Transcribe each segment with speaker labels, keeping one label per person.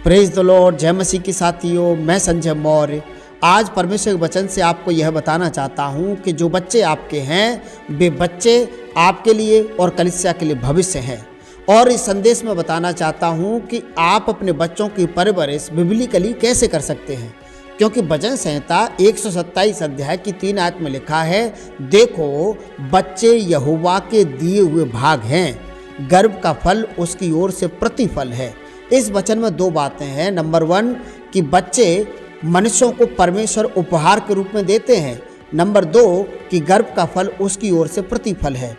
Speaker 1: Praise the Lord. जय मसीह की साथियों, मैं संजय मौर्य आज परमेश्वर के वचन से आपको यह बताना चाहता हूं कि जो बच्चे आपके हैं वे बच्चे आपके लिए और कलीसिया के लिए भविष्य हैं। और इस संदेश में बताना चाहता हूं कि आप अपने बच्चों की परवरिश बिब्लिकली कैसे कर सकते हैं, क्योंकि भजन संहिता 127 अध्याय की 3 आयत में लिखा है, देखो बच्चे यहोवा के दिए हुए भाग हैं, गर्भ का फल उसकी ओर से प्रतिफल है। इस वचन में 2 बातें हैं। नंबर 1 कि बच्चे मनुष्यों को परमेश्वर उपहार के रूप में देते हैं। नंबर 2 कि गर्भ का फल उसकी ओर से प्रतिफल है।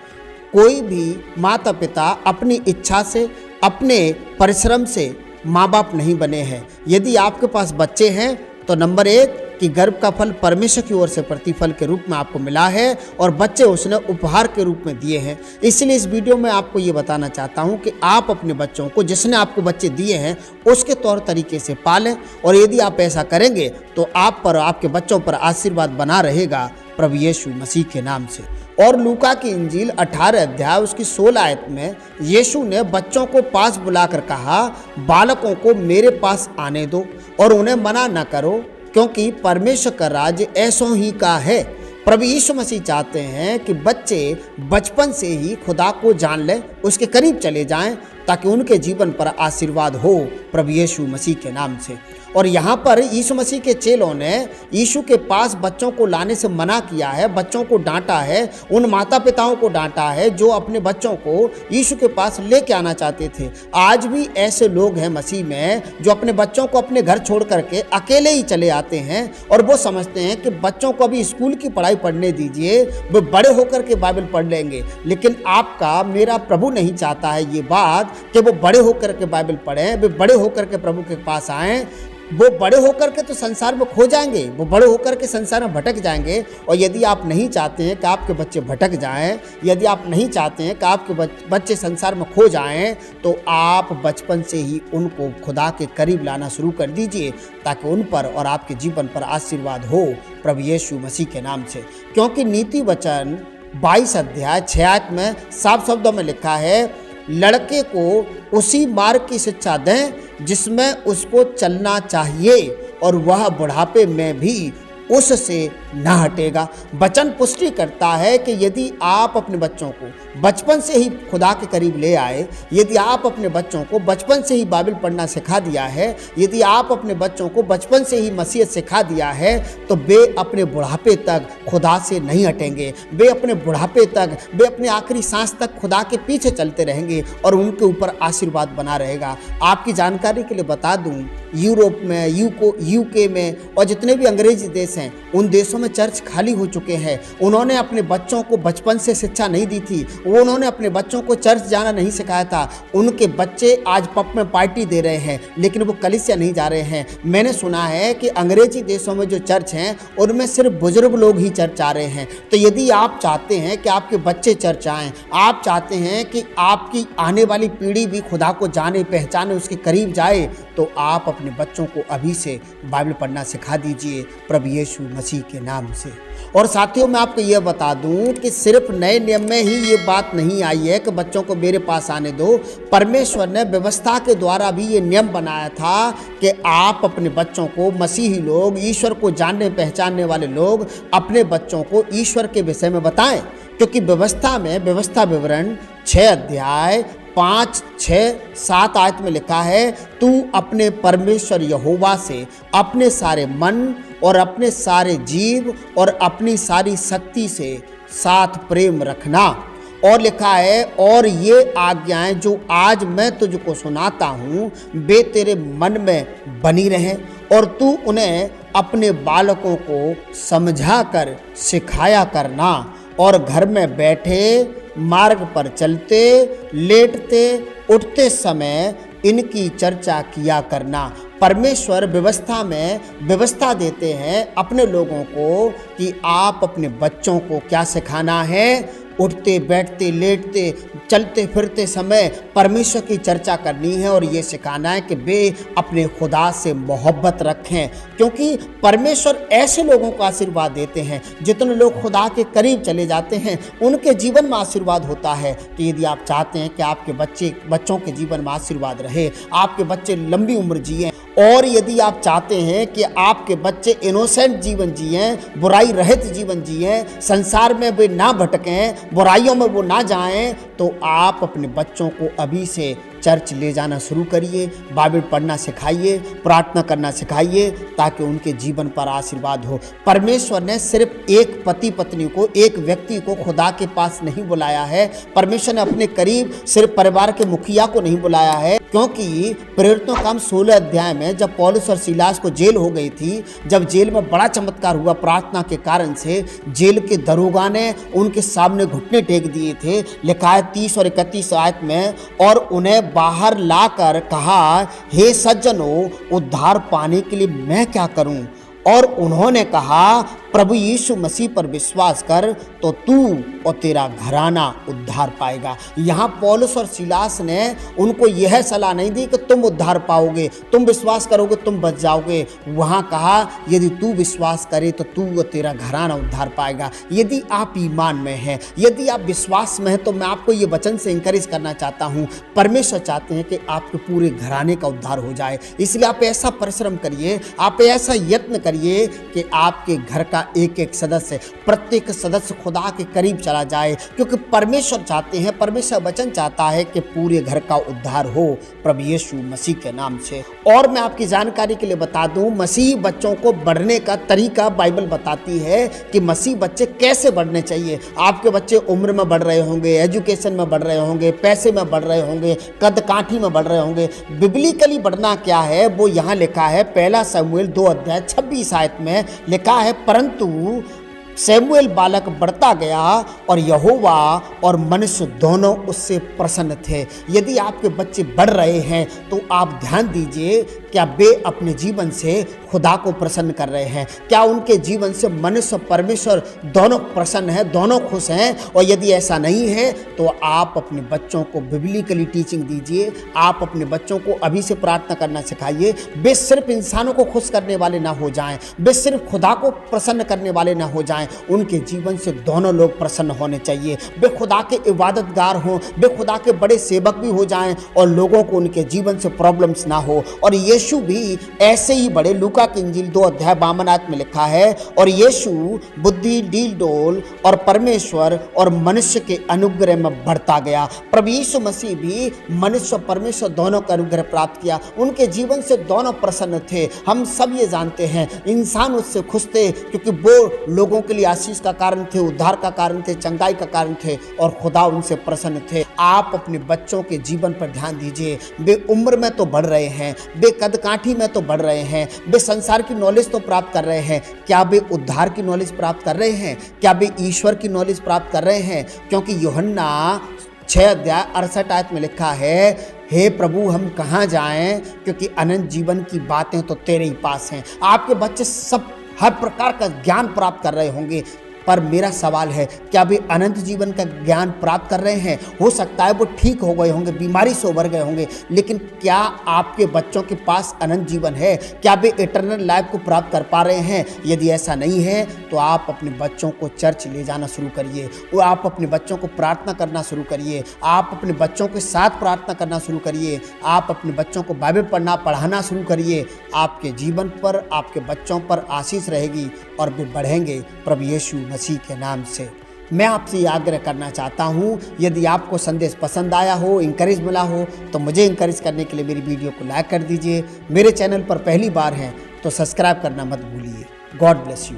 Speaker 1: कोई भी माता पिता अपनी इच्छा से, अपने परिश्रम से माँ बाप नहीं बने हैं। यदि आपके पास बच्चे हैं तो नंबर 1 कि गर्भ का फल परमेश्वर की ओर से प्रतिफल के रूप में आपको मिला है और बच्चे उसने उपहार के रूप में दिए हैं। इसलिए इस वीडियो में आपको ये बताना चाहता हूँ कि आप अपने बच्चों को, जिसने आपको बच्चे दिए हैं, उसके तौर तरीके से पालें। और यदि आप ऐसा करेंगे तो आप पर, आपके बच्चों पर आशीर्वाद बना रहेगा प्रभु यीशु मसीह के नाम से। और लूका की इंजील 18 अध्याय उसकी 16 आयत में यीशु ने बच्चों को पास बुलाकर कहा, बालकों को मेरे पास आने दो और उन्हें मना न करो, क्योंकि परमेश्वर का राज्य ऐसों ही का है। प्रभु यीशु मसीह चाहते हैं कि बच्चे बचपन से ही खुदा को जान लें, उसके करीब चले जाएं, ताकि उनके जीवन पर आशीर्वाद हो प्रभु यीशु मसीह के नाम से। और यहाँ पर यीशु मसीह के चेलों ने यीशु के पास बच्चों को लाने से मना किया है, बच्चों को डांटा है, उन माता पिताओं को डांटा है जो अपने बच्चों को यीशु के पास लेके आना चाहते थे। आज भी ऐसे लोग हैं मसीह में जो अपने बच्चों को अपने घर छोड़ करके अकेले ही चले आते हैं और वो समझते हैं कि बच्चों को अभी स्कूल की पढ़ाई पढ़ने दीजिए, वो बड़े होकर के बाइबल पढ़ लेंगे। लेकिन आपका, मेरा प्रभु नहीं चाहता है ये बात कि वो बड़े होकर के बाइबल पढ़ें, वे बड़े होकर के प्रभु के पास आएँ। वो बड़े होकर के तो संसार में खो जाएंगे, वो बड़े होकर के संसार में भटक जाएंगे। और यदि आप नहीं चाहते हैं कि आपके बच्चे भटक जाएं, यदि आप नहीं चाहते हैं कि आपके बच्चे संसार में खो जाएं, तो आप बचपन से ही उनको खुदा के करीब लाना शुरू कर दीजिए, ताकि उन पर और आपके जीवन पर आशीर्वाद हो प्रभु यीशु मसीह के नाम से। क्योंकि नीति वचन 22 अध्याय 6 आयत में साफ शब्दों में लिखा है, लड़के को उसी मार्ग की शिक्षा दें जिसमें उसको चलना चाहिए, और वह बुढ़ापे में भी उससे न हटेगा। वचन पुष्टि करता है कि यदि आप अपने बच्चों को बचपन से ही खुदा के करीब ले आए, यदि आप अपने बच्चों को बचपन से ही बाइबल पढ़ना सिखा दिया है, यदि आप अपने बच्चों को बचपन से ही मसीहत सिखा दिया है, तो वे अपने बुढ़ापे तक खुदा से नहीं हटेंगे। वे अपने बुढ़ापे तक, वे अपने आखिरी सांस तक खुदा के पीछे चलते रहेंगे और उनके ऊपर आशीर्वाद बना रहेगा। आपकी जानकारी के लिए बता दूं, यूरोप में, यूके में और जितने भी अंग्रेजी देश हैं, उन देशों में चर्च खाली हो चुके हैं। उन्होंने अपने बच्चों को बचपन से शिक्षा नहीं दी थी, वो उन्होंने अपने बच्चों को चर्च जाना नहीं सिखाया था। उनके बच्चे आज पब में पार्टी दे रहे हैं, लेकिन वो कलीसिया नहीं जा रहे हैं। मैंने सुना है कि अंग्रेजी देशों में जो चर्च हैं उनमें सिर्फ बुजुर्ग लोग ही चर्च आ रहे हैं। तो यदि आप चाहते हैं कि आपके बच्चे चर्च आएँ, आप चाहते हैं कि आपकी आने वाली पीढ़ी भी खुदा को जाने, पहचाने, उसके करीब जाए, तो आप अपने बच्चों को अभी से बाइबल पढ़ना सिखा दीजिए प्रभु यीशु मसीह के नाम से। और साथियों, मैं आपको यह बता दूं कि सिर्फ नए नियम में ही ये बात नहीं आई है कि बच्चों को मेरे पास आने दो। परमेश्वर ने व्यवस्था के द्वारा भी ये नियम बनाया था कि आप अपने बच्चों को, मसीही लोग, ईश्वर को जानने पहचानने वाले लोग, अपने बच्चों को ईश्वर के विषय में बताएं। क्योंकि व्यवस्था में, व्यवस्था विवरण 6 अध्याय 5, 6, 7 आयत में लिखा है, तू अपने परमेश्वर यहोवा से अपने सारे मन और अपने सारे जीव और अपनी सारी शक्ति से साथ प्रेम रखना। और लिखा है, और ये आज्ञाएं जो आज मैं तुझको सुनाता हूँ, वे तेरे मन में बनी रहें, और तू उन्हें अपने बालकों को समझा कर सिखाया करना, और घर में बैठे, मार्ग पर चलते, लेटते, उठते समय इनकी चर्चा किया करना। परमेश्वर व्यवस्था में व्यवस्था देते हैं अपने लोगों को कि आप अपने बच्चों को क्या सिखाना है, उठते बैठते लेटते चलते फिरते समय परमेश्वर की चर्चा करनी है और ये सिखाना है कि वे अपने खुदा से मोहब्बत रखें, क्योंकि परमेश्वर ऐसे लोगों को आशीर्वाद देते हैं। जितने लोग खुदा के करीब चले जाते हैं उनके जीवन में आशीर्वाद होता है। तो यदि आप चाहते हैं कि आपके बच्चों के जीवन में आशीर्वाद रहे, आपके बच्चे लंबी उम्र जिए, और यदि आप चाहते हैं कि आपके बच्चे इनोसेंट जीवन जिएं, बुराई रहित जीवन जिएं, संसार में वे ना भटकें, बुराइयों में वो ना जाएं, तो आप अपने बच्चों को अभी से चर्च ले जाना शुरू करिए, बाइबल पढ़ना सिखाइए, प्रार्थना करना सिखाइए, ताकि उनके जीवन पर आशीर्वाद हो। परमेश्वर ने सिर्फ एक पति पत्नी को, एक व्यक्ति को खुदा के पास नहीं बुलाया है। परमेश्वर ने अपने करीब सिर्फ परिवार के मुखिया को नहीं बुलाया है, क्योंकि प्रेरितों का 16 अध्याय में जब पौलुस और सीलास को जेल हो गई थी, जब जेल में बड़ा चमत्कार हुआ प्रार्थना के कारण से, जेल के दरोगा ने उनके सामने घुटने टेक दिए थे, लिखा है 30 और 31 आयत में, और उन्हें बाहर लाकर कहा, हे सज्जनों, उद्धार पाने के लिए मैं क्या करूं? और उन्होंने कहा, प्रभु यीशु मसीह पर विश्वास कर तो तू और तेरा घराना उद्धार पाएगा। यहाँ पौलुस और सीलास ने उनको यह सलाह नहीं दी कि तुम उद्धार पाओगे, तुम विश्वास करोगे तुम बच जाओगे। वहाँ कहा, यदि तू विश्वास करे तो तू और तेरा घराना उद्धार पाएगा। यदि आप ईमान में हैं, यदि आप विश्वास में हैं, तो मैं आपको ये वचन से इंकरेज करना चाहता हूँ। परमेश्वर चाहते हैं कि आपके पूरे घराने का उद्धार हो जाए। इसलिए आप ऐसा परिश्रम करिए, आप ऐसा यत्न करिए कि आपके घर का एक एक सदस्य, प्रत्येक सदस्य खुदा के करीब चला जाए, क्योंकि परमेश्वर चाहते हैं, परमेश्वर वचन चाहता है कि पूरे घर का उद्धार हो प्रभु यीशु मसीह के नाम से। और मैं आपकी जानकारी के लिए बता दूं, मसीह बच्चों को बढ़ने का तरीका बाइबल बताती है कि मसीह बच्चे कैसे बढ़ने चाहिए। आपके बच्चे उम्र में बढ़ रहे होंगे, एजुकेशन में बढ़ रहे होंगे, पैसे में बढ़ रहे होंगे, कद काठी में बढ़ रहे होंगे। बिब्लिकली बढ़ना क्या है वो यहाँ लिखा है, 1 शमूएल 2 अध्याय 26 आयत में लिखा है, परंतु शमूएल बालक बढ़ता गया और यहोवा और मनुष्य दोनों उससे प्रसन्न थे। यदि आपके बच्चे बढ़ रहे हैं तो आप ध्यान दीजिए, क्या वे अपने जीवन से खुदा को प्रसन्न कर रहे हैं? क्या उनके जीवन से मनुष्य परमेश्वर दोनों प्रसन्न हैं, दोनों खुश हैं? और यदि ऐसा नहीं है तो आप अपने बच्चों को बिब्लिकली टीचिंग दीजिए, आप अपने बच्चों को अभी से प्रार्थना करना सिखाइए। वे सिर्फ इंसानों को खुश करने वाले ना हो जाएं, वे सिर्फ खुदा को प्रसन्न करने वाले ना हो जाएं, उनके जीवन से दोनों लोग प्रसन्न होने चाहिए। वे खुदा के इबादतगार हों, वे खुदा के बड़े सेवक भी हो जाएं और लोगों को उनके जीवन से प्रॉब्लम्स ना हो। और यीशु भी ऐसे ही बड़े। लूका की इंजील 2 अध्याय 52 आयत में लिखा है, और यीशु बुद्धि, डील डोल और परमेश्वर और मनुष्य के अनुग्रह में बढ़ता गया। प्रभु यीशु मसीह भी मनुष्य और परमेश्वर दोनों का अनुग्रह प्राप्त किया, उनके जीवन से दोनों प्रसन्न थे। हम सब ये जानते हैं, इंसान उससे खुश थे क्योंकि वो लोगों के लिए आशीष का कारण थे, उद्धार का कारण थे, चंगाई का कारण थे, और खुदा उनसे प्रसन्न थे। आप अपने बच्चों के जीवन पर ध्यान दीजिए। वे उम्र में तो बढ़ रहे हैं, वे कद काठी में तो बढ़ रहे हैं, वे संसार की नॉलेज तो प्राप्त कर रहे हैं, क्या वे उद्धार की नॉलेज प्राप्त कर रहे हैं? क्या वे ईश्वर की नॉलेज प्राप्त कर रहे हैं? क्योंकि यूहन्ना 6 अध्याय 68 आयत में लिखा है, हे प्रभु हम कहाँ जाएं, क्योंकि अनंत जीवन की बातें तो तेरे ही पास हैं। आपके बच्चे सब हर प्रकार का ज्ञान प्राप्त कर रहे होंगे, पर मेरा सवाल है, क्या वे अनंत जीवन का ज्ञान प्राप्त कर रहे हैं? हो सकता है वो ठीक हो गए होंगे, बीमारी से उबर गए होंगे, लेकिन क्या आपके बच्चों के पास अनंत जीवन है? क्या वे इटर्नल लाइफ को प्राप्त कर पा रहे हैं? यदि ऐसा नहीं है तो आप अपने बच्चों को चर्च ले जाना शुरू करिए, और आप अपने बच्चों को प्रार्थना करना शुरू करिए, आप अपने बच्चों के साथ प्रार्थना करना शुरू करिए, आप अपने बच्चों को बाइबल पढ़ाना शुरू करिए। आपके जीवन पर, आपके बच्चों पर आशीष रहेगी और वे बढ़ेंगे प्रभु यीशु मसीह के नाम से। मैं आपसे आग्रह करना चाहता हूं, यदि आपको संदेश पसंद आया हो, इंकरेज मिला हो, तो मुझे इंकरेज करने के लिए मेरी वीडियो को लाइक कर दीजिए। मेरे चैनल पर पहली बार हैं तो सब्सक्राइब करना मत भूलिए। God bless you.